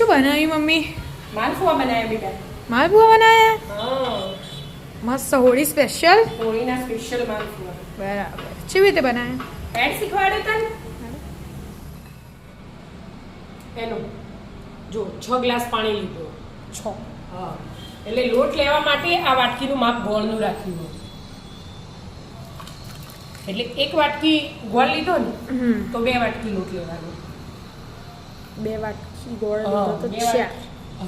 શું બનાવ્યું મમ્મી? માલપુઆ બનાવ્યા બેટા. માલપુઆ બનાવ્યા? હા, મસ્ત હોળી સ્પેશિયલ. હોળીના સ્પેશિયલ માલપુઆ. બરાબર. કેવી રીતે બનાવ્યા? એડ શીખવાડે તને એનું જો 6 ગ્લાસ પાણી લીધું. 6. હા, એટલે લોટ લેવા માટે આ વાટકીનું માપ ગોળનું રાખ્યું. એટલે 1 વાટકી ગોળ લીધો ને તો 2 વાટકી લોટ લેવાનો. 2 વાટકી ગોળ લીધો તો 4.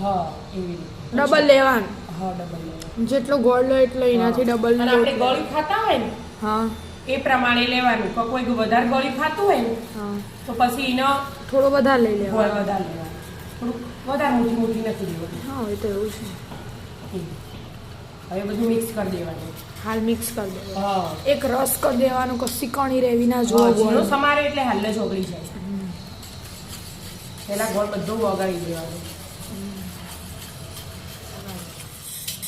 હા, એવી રીતે ડબલ લેવાનું. હા, ડબલ લેવાનું. જેટલો ગોળ લો એટલો એનાથી ડબલ અને આપણે ગોળી ખાતા હોય ને હા એ પ્રમાણે લેવાનું. કોઈ વધારે ગોળી ખાતું હોય ને હા તો પછી એનો થોડો વધારે લઈ લેવાનો. ગોળ વધારે લેવાનો. થોડુંક વધારે મોટી નથી લેવાની. હા એ તો એવું છે. હવે બધું મિક્સ કરી દેવાનું. હાલ મિક્સ કરી દેવાનું. હા, એક રસ કરી દેવાનું, કશી કણી રહેવી ના જોઈએ. જીરો સમારે એટલે હાલ જ ઓગળી જાય. પેલા ગોળ બધું ઓગાળી દેવાનું.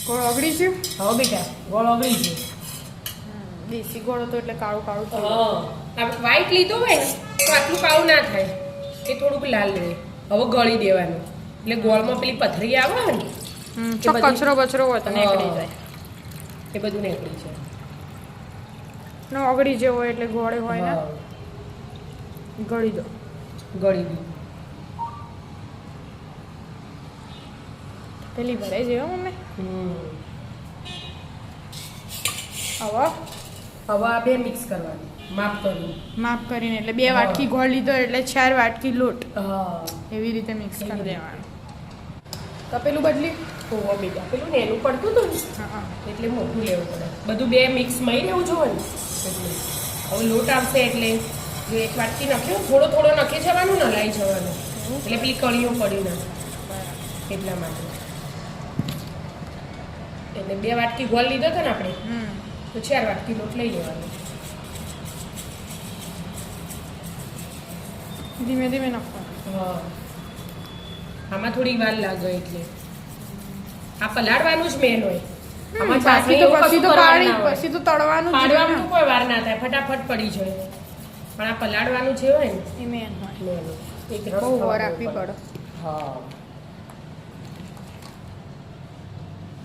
ગોળ ઓગળી છે? હવે બેટા ગોળ ઓગળી છે. દેશી ગોળ હતો એટલે કાળું કાળું થઈ હા, વ્હાઈટ લીધો હોય ને તો આટલું કાળું ના થાય, એ થોડુંક લાલ રહે. હવે ગળી દેવાનું એટલે ગોળમાં પેલી પથરી આવે ને તો કચરો બચરો હોય તો નીકળી જાય. એ બધું નીકળી જાય. ને ઓગળી જેવો હોય એટલે ગોળે હોય ને ગળી દો. ગળી દીધું. પેલી ભરે છે હો મમ્મી. હવે આ બે મિક્સ કરવાનું માપ કરીને. માપ કરીને એટલે 2 વાટકી ગોળ લીધો એટલે 4 વાટકી લોટ. હા, એવી રીતે મિક્સ કરી દેવાનું. તપેલું બદલી ઓવા બેટા પેલું નેનું પડતું હતું ને હા એટલે મોટું લેવું પડે. બધું બે મિક્સ મળી રહેવું જોઈએ ને એટલે હવે લોટ આવશે એટલે જો 1 વાટકી નાખ્યો થોડો થોડો નાખી જવાનું ને લાવી જવાનું એટલે પેલી કળીઓ પડી ના એટલા માટે. એટલે 2 વાટકી ગોળ લીધો હતો ને આપણે તો 4 વાટકી લોટ લઈ લેવાનો. ધીમે ધીમે નાખવાનું. હા, આમાં થોડી વાર લાગે એટલે આ પલાળવાનું જ મેન હોય. આમાં પછી તો તળવાનું જ પાડવાનું કોઈ વાર ના થાય, ફટાફટ પડી જાય. પણ આ પલાળવાનું જે હોય ને એ મેન હોય. એક બહુ વાર રાખવી પડે. હા,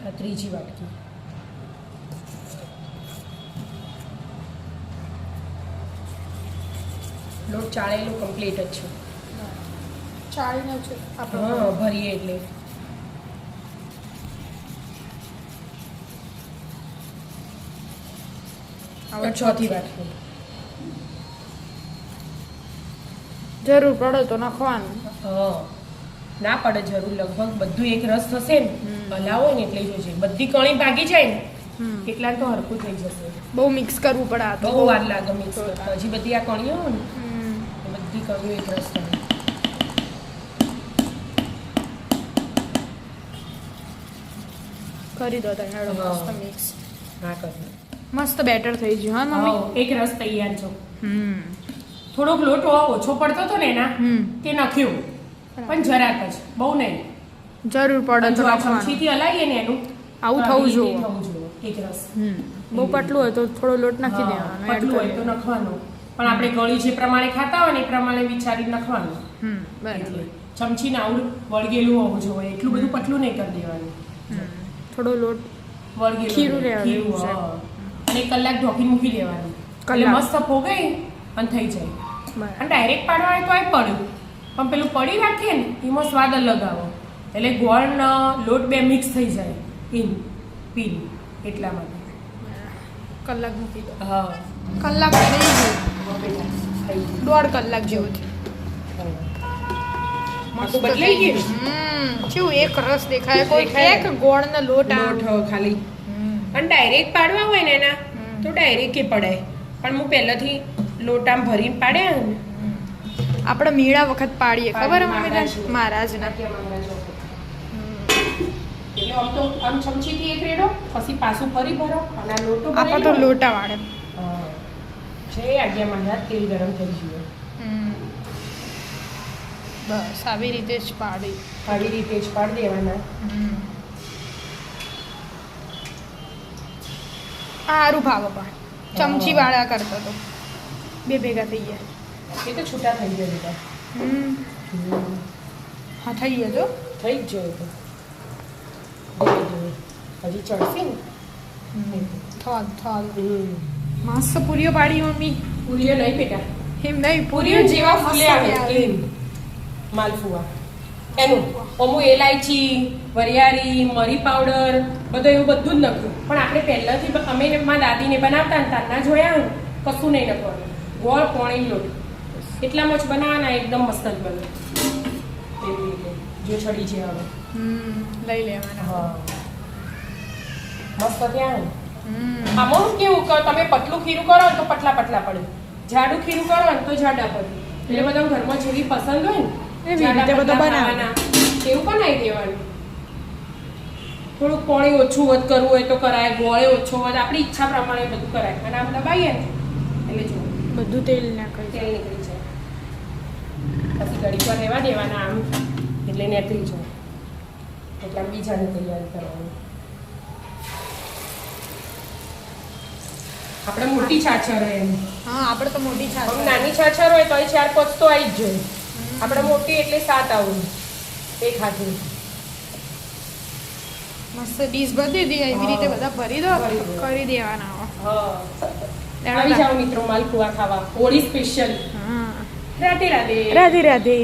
આ ત્રીજી વાટકી. લોટ ચાળેલું કમ્પ્લીટ જ છે. ચાળીને છે આપણે. હા, ભરીએ એટલે હવે ચોથી વાટકી. જરૂર પડે તો નાખવાનું. હા, ના પડે જરૂર. લગભગ બધું એક રસ થશે ને હલાવો ને એટલે જોજે બધી કણી ભાગી જાય ને કેટલા તો હરખું થઈ જશે. બહુ મિક્સ કરવું પડે આ તો. બહુ વાર લાગે મિક્સ કરતા. હજી બધી આ કણીઓ હોય ને એ બધી કણીઓ એક રસ થાય. કરી દો તમે મસ્ત મિક્સ. હા, કરી મસ્ત બેટર થઈ ગયું હા મમ્મી. એક રસ તૈયાર છો. થોડોક લોટ ઓછો પડતો હતો ને એના તે નાખ્યો પણ જરાક જ, બહુ નહીં. જરૂર પડે તો નાખવાનું. ચમચીથી હલાવીએ ને એનું આવું થવું જોઈએ. એક રસ બહુ પતલું હોય તો થોડો લોટ નાખી દેવાનો. પતલું હોય તો નાખવાનું, પણ આપણે ગળી જે પ્રમાણે ખાતા હોય ને એ પ્રમાણે વિચારી નાખવાનું. બરાબર. ચમચી ને આવું વળગેલું હોવું જોઈએ, એટલું બધું પતલું નહીં કરી દેવાનું. થોડો લોટ વળગેલું ખીરું રહેવાનું. ખીરું, હા. અને 1 કલાક ઢોકીને મૂકી દેવાનું એટલે મસ્ત ફોગાઈ અને થઈ જાય. અને ડાયરેક્ટ પાડવા હોય તો આ પડ્યું, પણ પેલું પડી રાખીએ ને એમાં સ્વાદ અલગ આવે. એટલે ગોળનો લોટ બે મિક્સ થઈ જાય પીન એટલા માટે. કલાક મૂકી દો. હા, કલાક થઈ ગયું. 1.5 કલાક જેવું થયું. મસ્ત બદલાઈ ગયું. કેવું એક રસ દેખાય. કોઈ એક ગોળનો લોટ લોટ ખાલી. અને ડાયરેક્ટ પાડવા હોય ને એના તો ડાયરેક્ટ એ પડાય, પણ હું પહેલાથી લોટ આમ ભરીને પાડ્યા ને આપણે મીણા વખત પાડીએ ખબર મહારાજના. એટલે આમ તો આમ ચમચીથી એક રેડો પછી પાછું ફરી ભરો અને આ લોટો આપણે તો લોટા વાળે. છે આજ્ઞા મહારાજ તેલ ગરમ થઈ ગયું. બસ આવી રીતે જ પાડી. આવી રીતે જ પાડી દેવાના. સારું ભાવે પણ ચમચી વાળા કરતો તો 2 ભેગા થઈ ગયા. એ તો છૂટા થઈ ગયા બેટા. હા થઈ ગયો જો થઈ જ જોઈએ તો ધીરે ધીરે હજી ચડશે ને થવા મસ્ત પૂરીઓ પાડી મમ્મી પૂરીઓ નહીં બેટા એમ નહીં પૂરીઓ જેવા ફૂલે આવે એમ માલપુઆ એનું અમુક એલાયચી વરિયાળી મરી પાવડર બધું એવું બધું જ નાખ્યું પણ આપણે પહેલાંથી અમે મારા દાદીને બનાવતા ને તારના જોયા ને કશું નહીં નાખવાનું ગોળ પોણી લોટ એટલામાં જ બનાવવાના એકદમ મસ્ત જ બને એવી રીતે જો છડી છે હવે લઈ લેવાના હા મસ્ત ત્યાં આમાં કેવું કે તમે પતલું ખીરું કરો ને તો પતલા પતલા પડે જાડું ખીરું કરો ને તો જાડા પડે એટલે બધા ઘરમાં જેવી પસંદ હોય ને એવી રીતે બધું બનાવવાના એવું બનાવી દેવાનું થોડુંક પાણી ઓછું વધ કરવું હોય તો કરાય ગોળે ઓછો વધ આપણી ઈચ્છા પ્રમાણે બધું કરાય અને આમ દબાઈએ ને એટલે જો બધું તેલ નાખાય તેલ નીકળી જાય પછી ઘડી પર રહેવા દેવાના આમ એટલે નીકળી જાય એટલે આમ બીજાની તૈયારી કરવાની આપણે મોટી છાછર હોય એમ હા આપણે તો મોટી છાશ આમ નાની છાછર હોય તો એ 4-5 તો આવી જ જોઈએ આપણે મોટી એટલે 7 આવું એક હાથની મસ્ત ડીશ બધી દી એવી રીતે બધા ભરી દો કરી દેવાના હા આવી જાઓ મિત્રો માલપુઆ ખાવા હોળી સ્પેશિયલ હા રાધે રાધે રાધે રાધે